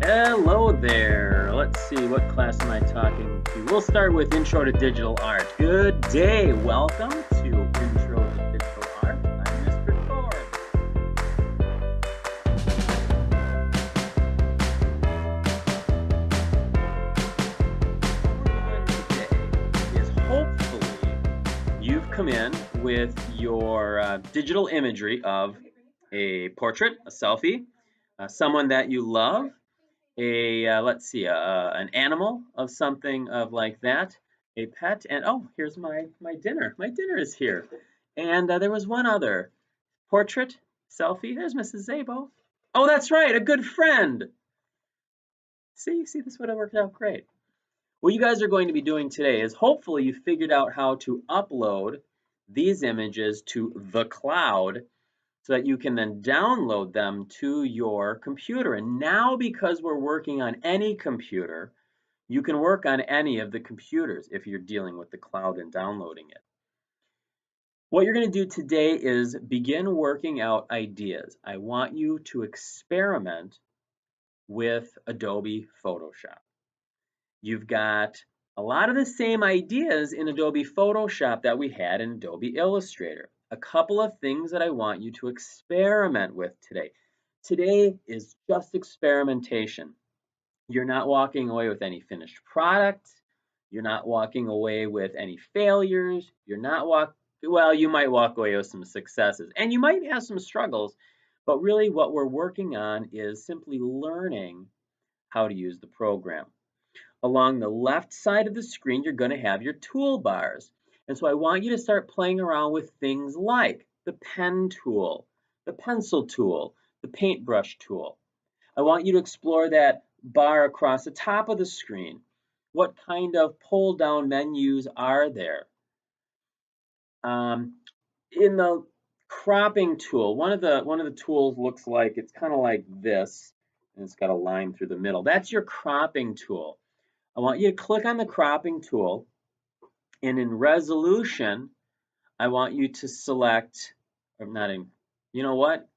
Hello there. Let's see, what class am I talking to? We'll start with Intro to Digital Art. Good day. Welcome to Intro to Digital Art. I'm Mr. Korb. What we're doing today is hopefully you've come in with your digital imagery of a portrait, a selfie, someone that you love, let's see, an animal of something of like that, a pet, and oh, here's my dinner. My dinner is here. And there was one other portrait, selfie. There's Mrs. Zabo. Oh, that's right, a good friend. See, this would have worked out great. What you guys are going to be doing today is hopefully you figured out how to upload these images to the cloud so that you can then download them to your computer. And now, because we're working on any computer, you can work on any of the computers if you're dealing with the cloud and downloading it. What you're going to do today is begin working out ideas. I want you to experiment with Adobe Photoshop. You've got a lot of the same ideas in Adobe Photoshop that we had in Adobe Illustrator. A couple of things that I want you to experiment with today. Today is just experimentation. You're not walking away with any finished product. You're not walking away with any failures. You might walk away with some successes, and you might have some struggles, but really what we're working on is simply learning how to use the program. Along the left side of the screen, you're going to have your toolbars. And so I want you to start playing around with things like the pen tool, the pencil tool, the paintbrush tool. I want you to explore that bar across the top of the screen. What kind of pull-down menus are there? In the cropping tool, one of the tools looks like, it's kind of like this, and it's got a line through the middle. That's your cropping tool. I want you to click on the cropping tool, and in resolution, I want you to select, or not in, you know what?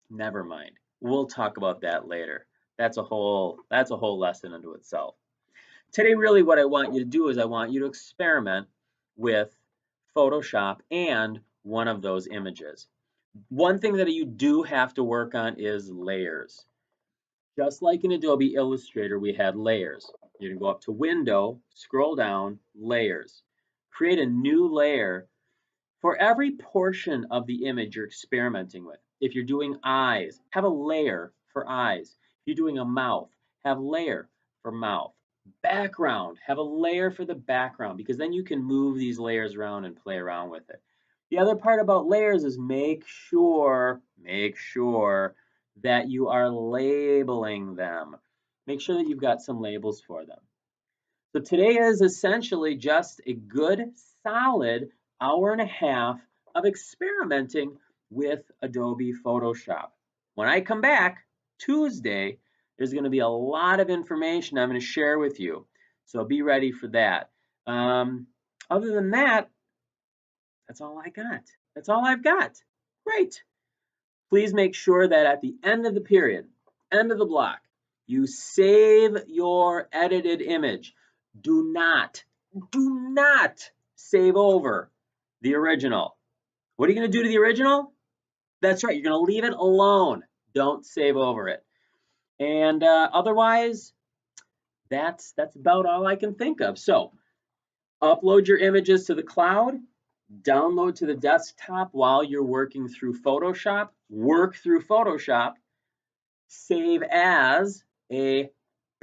Never mind. We'll talk about that later. That's a whole lesson unto itself. Today, really what I want you to do is I want you to experiment with Photoshop and one of those images. One thing that you do have to work on is layers. Just like in Adobe Illustrator, we had layers. You're going to go up to Window, scroll down, Layers. Create a new layer for every portion of the image you're experimenting with. If you're doing eyes, have a layer for eyes. If you're doing a mouth, have a layer for mouth. Background, have a layer for the background, because then you can move these layers around and play around with it. The other part about layers is make sure that you are labeling them. Make sure that you've got some labels for them. So today is essentially just a good, solid hour and a half of experimenting with Adobe Photoshop. When I come back Tuesday, there's going to be a lot of information I'm going to share with you. So be ready for that. Other than that, that's all I got. That's all I've got. Great. Please make sure that at the end of the period, end of the block, you save your edited image. Do not save over the original. What are you going to do to the original? That's right, you're going to leave it alone. Don't save over it. And otherwise, that's about all I can think of. So upload your images to the cloud, download to the desktop while you're working through Photoshop, work through Photoshop, save as a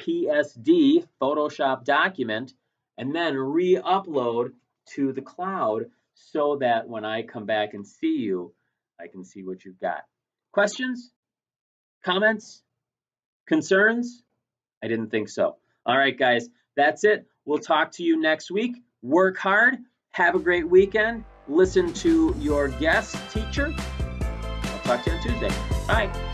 PSD Photoshop document, and then re-upload to the cloud so that when I come back and see you, I can see what you've got. Questions? Comments? Concerns? I didn't think so. All right, guys, that's it. We'll talk to you next week. Work hard. Have a great weekend. Listen to your guest teacher. I'll talk to you on Tuesday. Bye.